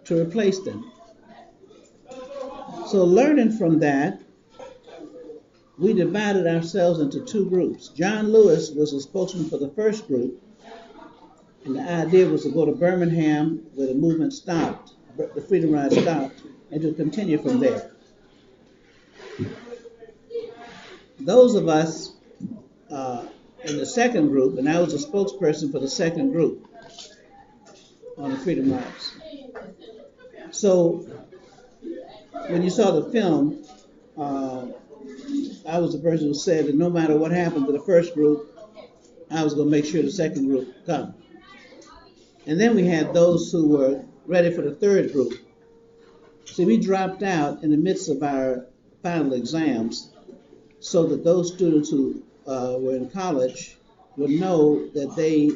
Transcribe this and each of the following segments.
to replace them. So learning from that, we divided ourselves into two groups. John Lewis was a spokesman for the first group, and the idea was to go to Birmingham where the movement stopped, the Freedom Ride stopped, and to continue from there. Those of us in the second group, and I was a spokesperson for the second group on the Freedom Rides. So when you saw the film, I was the person who said that no matter what happened to the first group, I was going to make sure the second group come. And then we had those who were ready for the third group. See, we dropped out in the midst of our final exams so that those students who were in college would know that they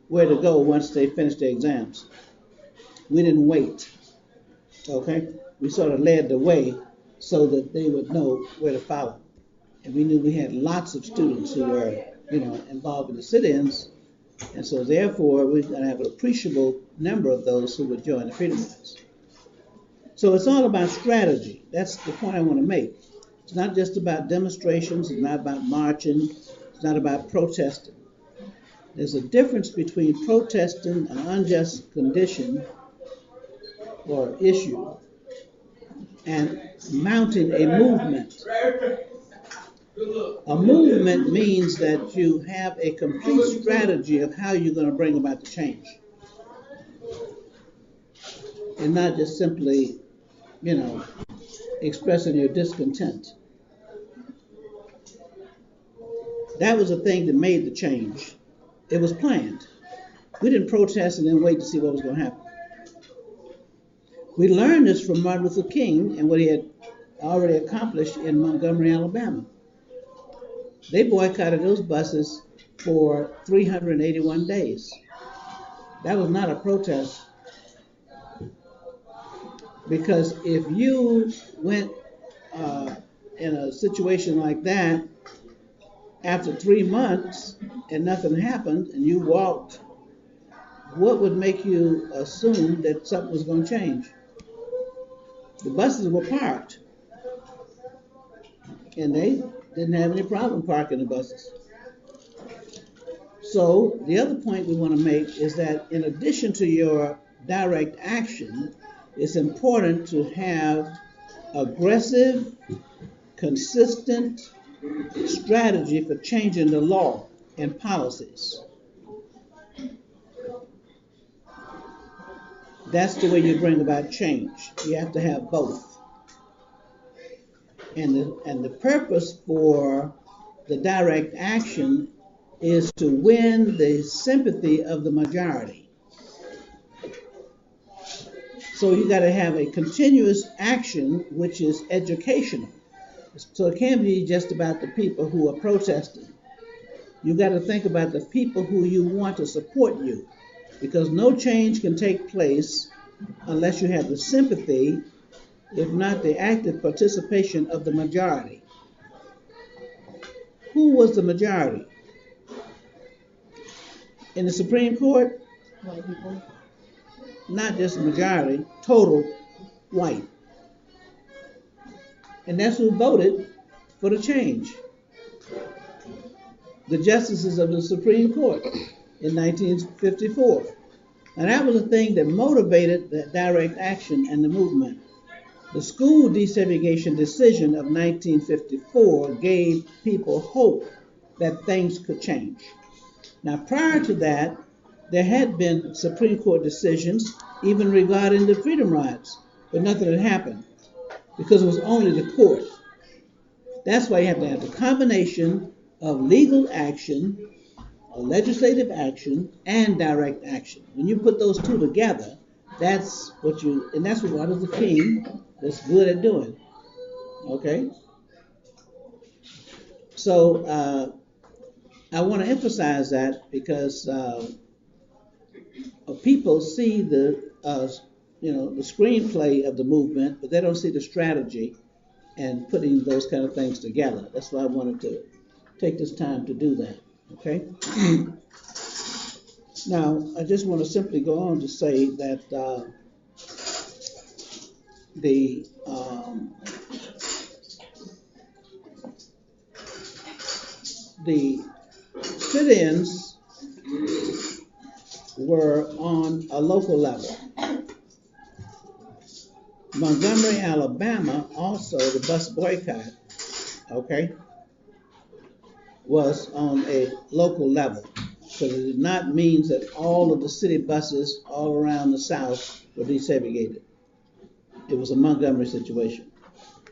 where to go once they finished their exams. We didn't wait, okay? We sort of led the way so that they would know where to follow. And we knew we had lots of students who were, involved in the sit-ins, and so therefore we're going to have an appreciable number of those who would join the Freedom Rides. So it's all about strategy. That's the point I want to make. It's not just about demonstrations, it's not about marching, it's not about protesting. There's a difference between protesting an unjust condition or issue and mounting a movement. A movement means that you have a complete strategy of how you're going to bring about the change. And not just simply, expressing your discontent. That was the thing that made the change. It was planned. We didn't protest and then wait to see what was going to happen. We learned this from Martin Luther King and what he had already accomplished in Montgomery, Alabama. They boycotted those buses for 381 days. That was not a protest. Because if you went in a situation like that, after 3 months and nothing happened and you walked, what would make you assume that something was going to change? The buses were parked, and they didn't have any problem parking the buses. So the other point we want to make is that in addition to your direct action, it's important to have aggressive, consistent strategy for changing the law and policies. That's the way you bring about change. You have to have both. And the purpose for the direct action is to win the sympathy of the majority. So you got to have a continuous action which is educational. So it can't be just about the people who are protesting. You got to think about the people who you want to support you, because no change can take place unless you have the sympathy, if not the active participation of the majority. Who was the majority? In the Supreme Court? White people. Not just the majority, total white. And that's who voted for the change. The justices of the Supreme Court in 1954. And that was the thing that motivated the direct action and the movement. The school desegregation decision of 1954 gave people hope that things could change. Now, prior to that, there had been Supreme Court decisions even regarding the Freedom Rides, but nothing had happened because it was only the court. That's why you have to have the combination of legal action, legislative action, and direct action. When you put those two together, that's what Martin Luther King was good at doing. Okay? So I want to emphasize that because people see the screenplay of the movement, but they don't see the strategy and putting those kind of things together. That's why I wanted to take this time to do that. Okay? Now, I just want to simply go on to say that the sit-ins were on a local level. Montgomery, Alabama, also the bus boycott, okay, was on a local level. So it did not mean that all of the city buses all around the South were desegregated. It was a Montgomery situation.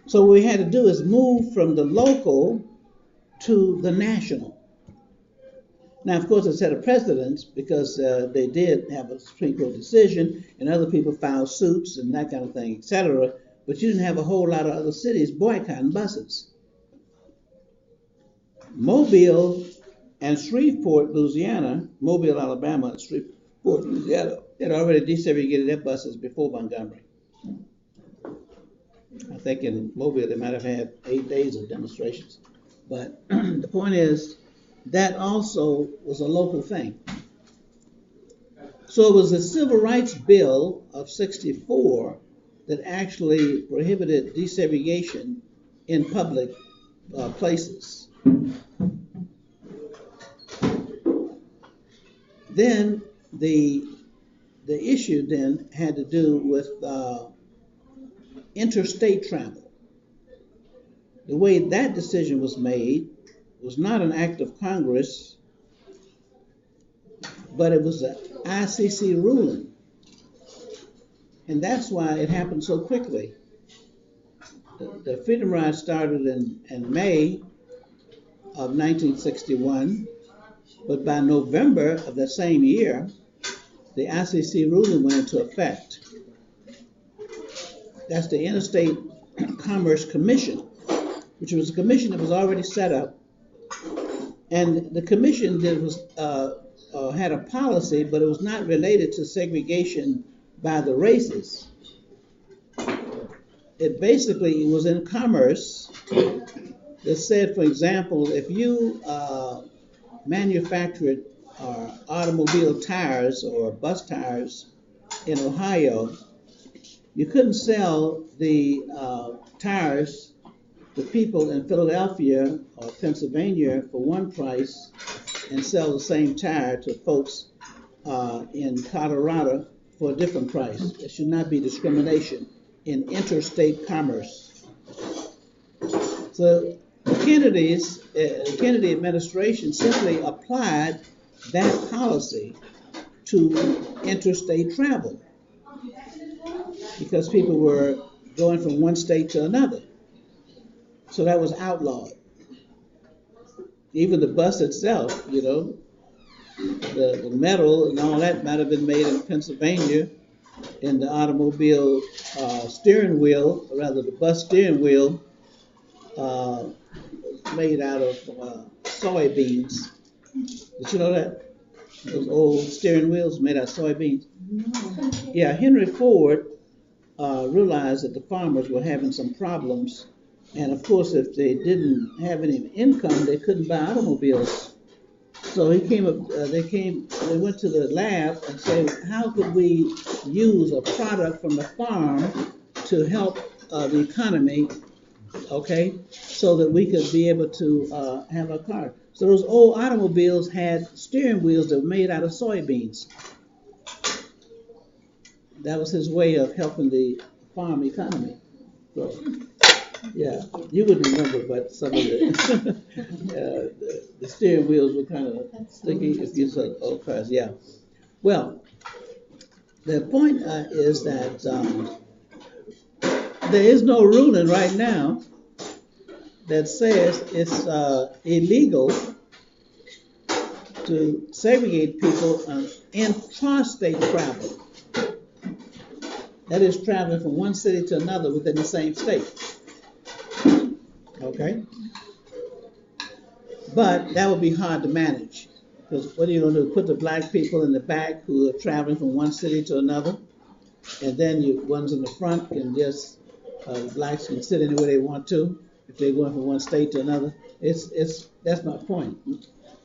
So what we had to do is move from the local to the national. Now, of course, it set a precedent because they did have a Supreme Court decision and other people filed suits and that kind of thing, etc. But you didn't have a whole lot of other cities boycotting buses. Mobile and Shreveport, Louisiana, Mobile, Alabama, and Shreveport, Louisiana, had already desegregated their buses before Montgomery. I think in Mobile they might have had 8 days of demonstrations. But the point is, that also was a local thing. So it was the Civil Rights Bill of '64 that actually prohibited desegregation in public places. Then the issue then had to do with interstate travel. The way that decision was made was not an act of Congress, but it was an ICC ruling. And that's why it happened so quickly. The Freedom Ride started in May of 1961, but by November of that same year, the ICC ruling went into effect. That's the Interstate Commerce Commission, which was a commission that was already set up. And the commission had a policy, but it was not related to segregation by the races. It basically was in commerce that said, for example, if you manufactured automobile tires or bus tires in Ohio, you couldn't sell the tires to people in Philadelphia or Pennsylvania for one price and sell the same tire to folks in Colorado for a different price. There should not be discrimination in interstate commerce. So the Kennedy administration simply applied that policy to interstate travel because people were going from one state to another. So that was outlawed. Even the bus itself, you know, the metal and all that might have been made in Pennsylvania, and the automobile steering wheel, or rather the bus steering wheel, was made out of soybeans. Did you know that? Those old steering wheels made out of soybeans? Yeah, Henry Ford realized that the farmers were having some problems. And of course, if they didn't have any income, they couldn't buy automobiles. So they went to the lab and said, how could we use a product from the farm to help the economy, okay, so that we could be able to have a car. So those old automobiles had steering wheels that were made out of soybeans. That was his way of helping the farm economy. So, yeah, you wouldn't remember, but some of the steering wheels were kind of sticky if you said old cars. Yeah. Well, the point is that there is no ruling right now that says it's illegal to segregate people on intrastate travel. That is traveling from one city to another within the same state. Okay? But that would be hard to manage. Because what are you going to do? Put the black people in the back who are traveling from one city to another, and then you ones in the front can just, blacks can sit anywhere they want to if they're going from one state to another. That's my point.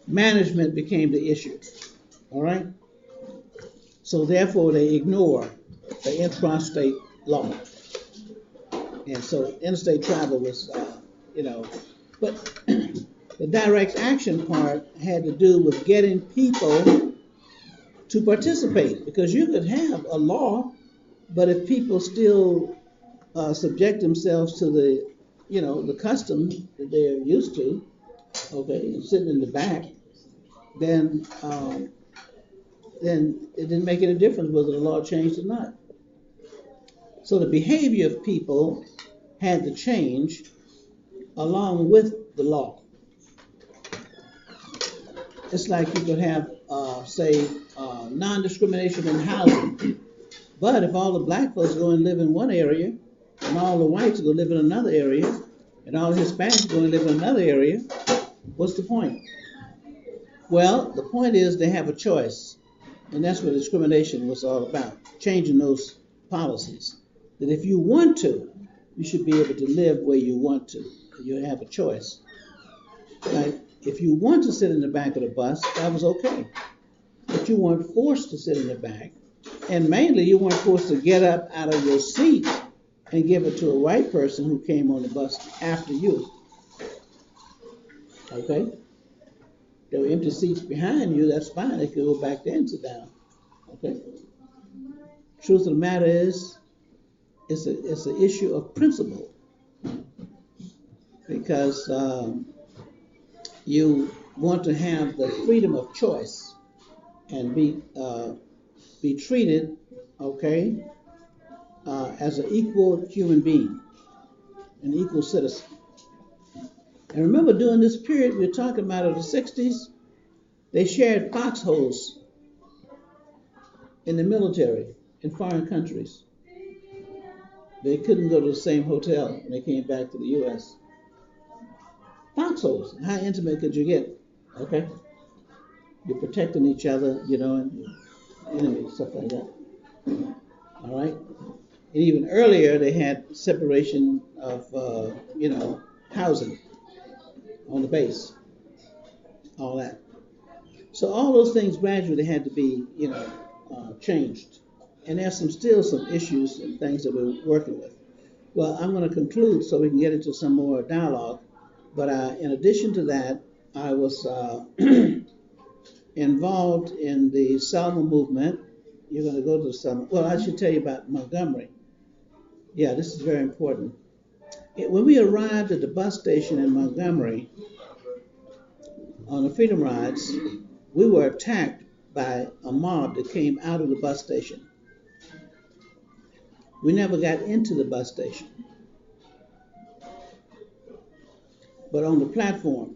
Management became the issue. All right? So therefore they ignore the intrastate law. And so interstate travel was, but the direct action part had to do with getting people to participate, because you could have a law, but if people still subject themselves to the custom that they're used to, okay, and sitting in the back, then it didn't make any difference whether the law changed or not. So the behavior of people had to change along with the law. It's like you could have, non-discrimination in housing. But if all the black folks go and live in one area, and all the whites go live in another area, and all the Hispanics go and live in another area, what's the point? Well, the point is they have a choice. And that's what discrimination was all about, changing those policies. That if you want to, you should be able to live where you want to. You have a choice. Right? If you want to sit in the back of the bus, that was okay. But you weren't forced to sit in the back. And mainly, you weren't forced to get up out of your seat and give it to a white person who came on the bus after you. Okay? There were empty seats behind you, that's fine. They could go back there and sit down. Okay? Truth of the matter is, it's an issue of principle. Because you want to have the freedom of choice and be treated, okay, as an equal human being, an equal citizen. And remember, during this period we're talking about of the 60s, they shared foxholes in the military in foreign countries. They couldn't go to the same hotel when they came back to the U.S. Foxholes. How intimate could you get? Okay? You're protecting each other, and enemies, stuff like that. All right? And even earlier, they had separation of, housing on the base. All that. So all those things gradually had to be, changed. And there's still some issues and things that we're working with. Well, I'm going to conclude so we can get into some more dialogue. But in addition to that, I was involved in the Selma movement. You're going to go to the Selma. Well, I should tell you about Montgomery. Yeah, this is very important. When we arrived at the bus station in Montgomery on the Freedom Rides, we were attacked by a mob that came out of the bus station. We never got into the bus station. But on the platform,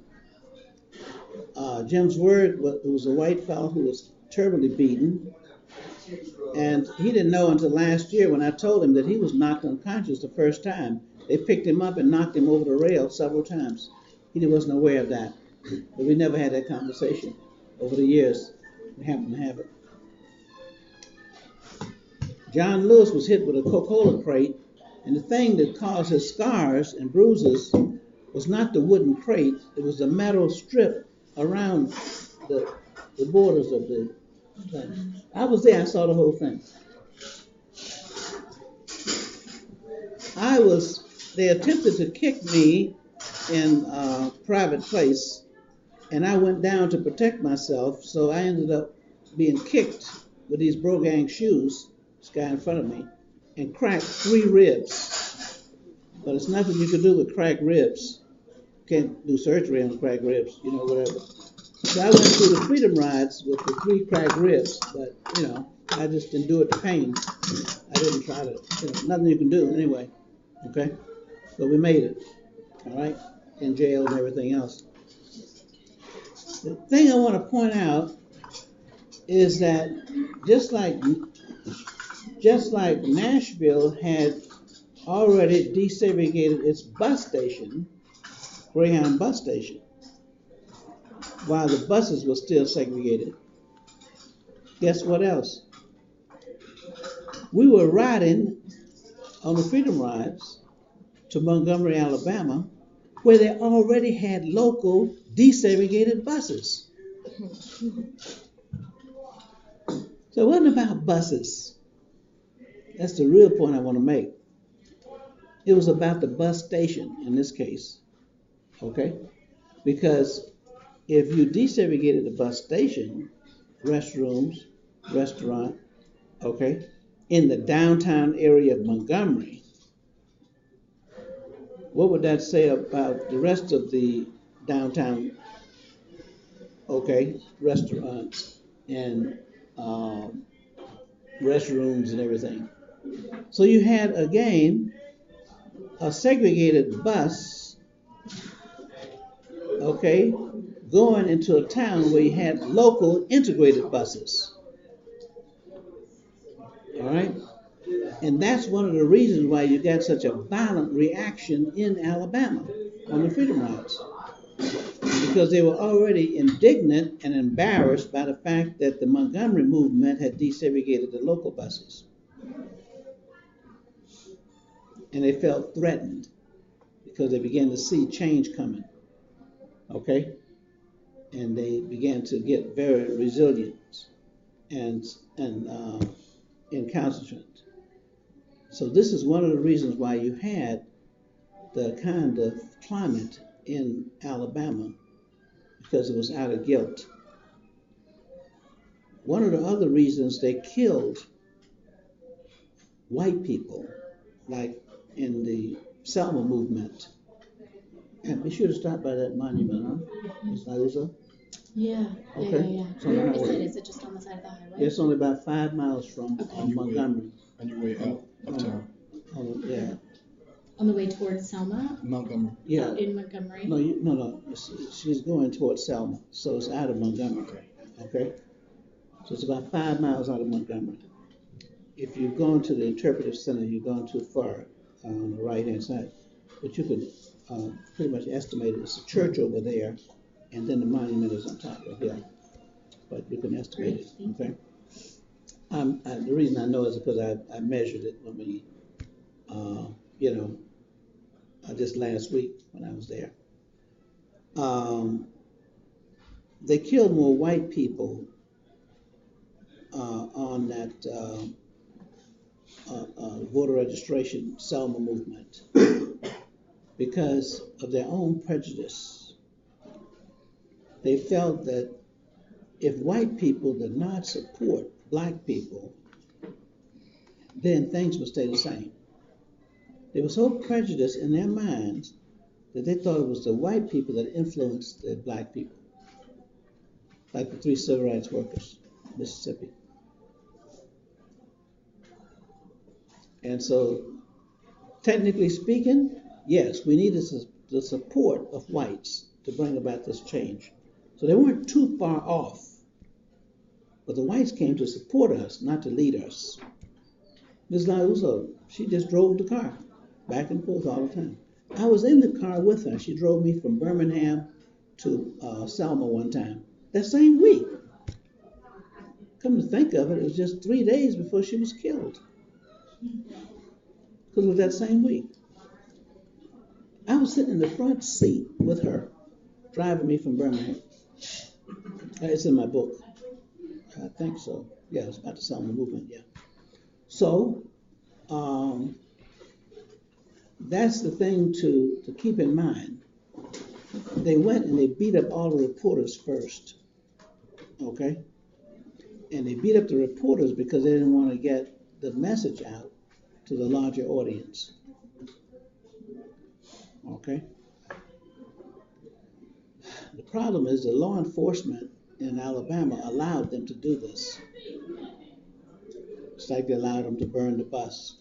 Jim's Word was a white fellow who was terribly beaten. And he didn't know until last year when I told him that he was knocked unconscious the first time. They picked him up and knocked him over the rail several times. He wasn't aware of that. But we never had that conversation over the years. We happened to have it. John Lewis was hit with a Coca-Cola crate, and the thing that caused his scars and bruises was not the wooden crate, it was the metal strip around the borders of the thing. I was there, I saw the whole thing. They attempted to kick me in a private place, and I went down to protect myself, so I ended up being kicked with these Brogang shoes, this guy in front of me, and cracked 3 ribs. But it's nothing you can do with cracked ribs. Can't do surgery on cracked ribs, whatever. So I went through the Freedom Rides with the 3 cracked ribs, but, I just endured the pain. I didn't try to, nothing you can do anyway, okay? But we made it, all right, in jail and everything else. The thing I want to point out is that just like Nashville had already desegregated its bus station, Greyhound bus station, while the buses were still segregated. Guess what else? We were riding on the Freedom Rides to Montgomery, Alabama, where they already had local desegregated buses. So it wasn't about buses. That's the real point I want to make. It was about the bus station in this case, okay? Because if you desegregated the bus station, restrooms, restaurant, okay, in the downtown area of Montgomery, what would that say about the rest of the downtown, okay, restaurants and restrooms and everything? So you had, again, a segregated bus, okay, going into a town where you had local integrated buses. All right? And that's one of the reasons why you got such a violent reaction in Alabama on the Freedom Rides. Because they were already indignant and embarrassed by the fact that the Montgomery movement had desegregated the local buses. And they felt threatened because they began to see change coming. Okay? And they began to get very resilient and incalcitrant. So this is one of the reasons why you had the kind of climate in Alabama, because it was out of guilt. One of the other reasons they killed white people, like in the Selma movement. And be sure to stop by that monument, huh? Ms. Nauza? Yeah. Okay. Where is it? Is it just on the side of the highway? It's only about 5 miles from Montgomery. On your way out, uptown. Yeah. On the way towards Selma? Montgomery. Yeah. In Montgomery? No. She's going towards Selma, so it's out of Montgomery. Okay. So it's about 5 miles out of Montgomery. If you're going to the interpretive center, you're going too far on the right-hand side. But you can pretty much estimate it. It's a church over there, and then the monument is on top of the hill. But you can estimate it. Okay. The reason I know is because I measured it when we, just last week when I was there. They killed more white people on that voter registration Selma movement because of their own prejudice. They felt that if white people did not support black people, then things would stay the same. They were so prejudiced in their minds that they thought it was the white people that influenced the black people, like the 3 civil rights workers in Mississippi. And so, technically speaking, yes, we needed the support of whites to bring about this change. So they weren't too far off. But the whites came to support us, not to lead us. Ms. Nauza, she just drove the car back and forth all the time. I was in the car with her. She drove me from Birmingham to Selma one time. That same week. Come to think of it, it was just 3 days before she was killed. Because it was that same week. I was sitting in the front seat with her, driving me from Birmingham. It's in my book. I think so. Yeah, it's about the Selma movement, yeah. So, that's the thing to keep in mind. They went and they beat up all the reporters first, okay? And they beat up the reporters because they didn't want to get the message out to the larger audience, okay? The problem is the law enforcement in Alabama allowed them to do this. It's like they allowed them to burn the bus.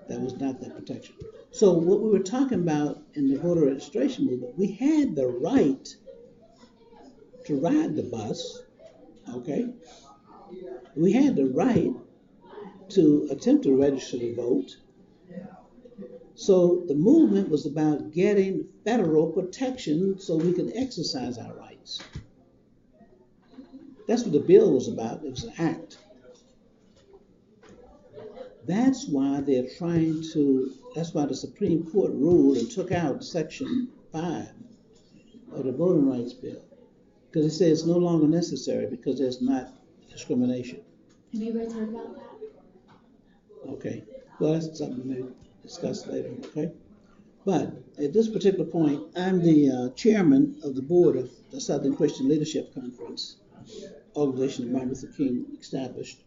That was not their protection. So what we were talking about in the voter registration movement, we had the right to ride the bus, okay? We had the right to attempt to register to vote. So the movement was about getting federal protection so we could exercise our rights. That's what the bill was about. It was an act. That's why that's why the Supreme Court ruled and took out Section 5 of the Voting Rights Bill. Because it says it's no longer necessary because there's not discrimination. Have you guys heard about that? Okay, well, that's something we may discuss later, okay? But at this particular point, I'm the chairman of the board of the Southern Christian Leadership Conference, organization that Martin Luther King established.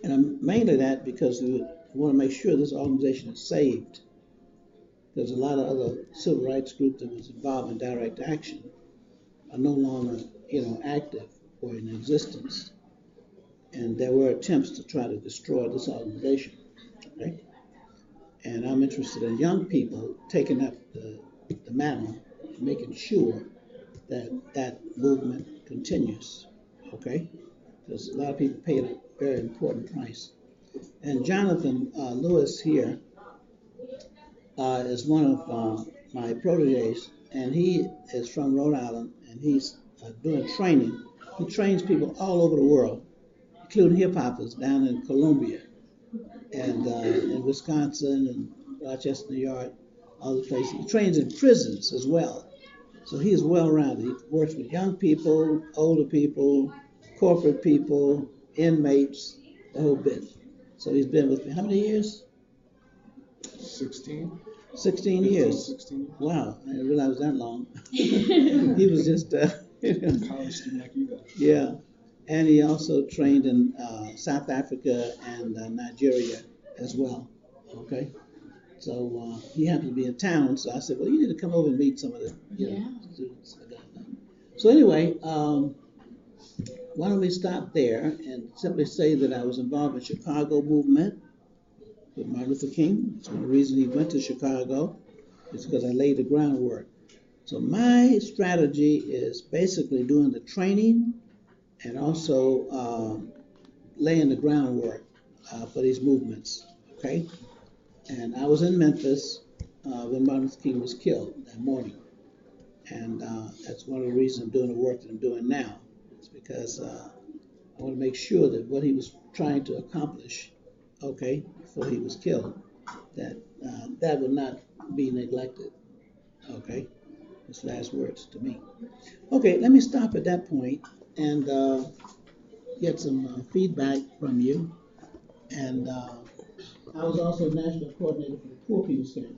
And I'm mainly that because we want to make sure this organization is saved. There's a lot of other civil rights groups that was involved in direct action are no longer, active or in existence. And there were attempts to try to destroy this organization, okay? And I'm interested in young people taking up the mantle and making sure that that movement continues, okay? Because a lot of people paid a very important price. And Jonathan Lewis here is one of my proteges, and he is from Rhode Island, and he's doing training. He trains people all over the world, including hip-hoppers down in Columbia and in Wisconsin and Rochester, New York, other places. He trains in prisons as well. So he is well-rounded. He works with young people, older people, corporate people, inmates, the whole bit. So he's been with me. How many years? 16? 16 years. 16. Wow, I didn't realize it was that long. He was just, College student like you guys. yeah. And he also trained in South Africa and Nigeria as well. Okay. So he happened to be in town, so I said, well, you need to come over and meet some of the students. So anyway, why don't we stop there and simply say that I was involved in the Chicago movement with Martin Luther King. That's one of the reasons he went to Chicago, is because I laid the groundwork. So my strategy is basically doing the training and also laying the groundwork for these movements, okay? And I was in Memphis when Martin Luther King was killed that morning. And that's one of the reasons I'm doing the work that I'm doing now. It's because I want to make sure that what he was trying to accomplish, okay, before he was killed, that that would not be neglected, okay? His last words to me. Okay, let me stop at that point and get some feedback from you. And I was also national coordinator for the Poor People's Campaign.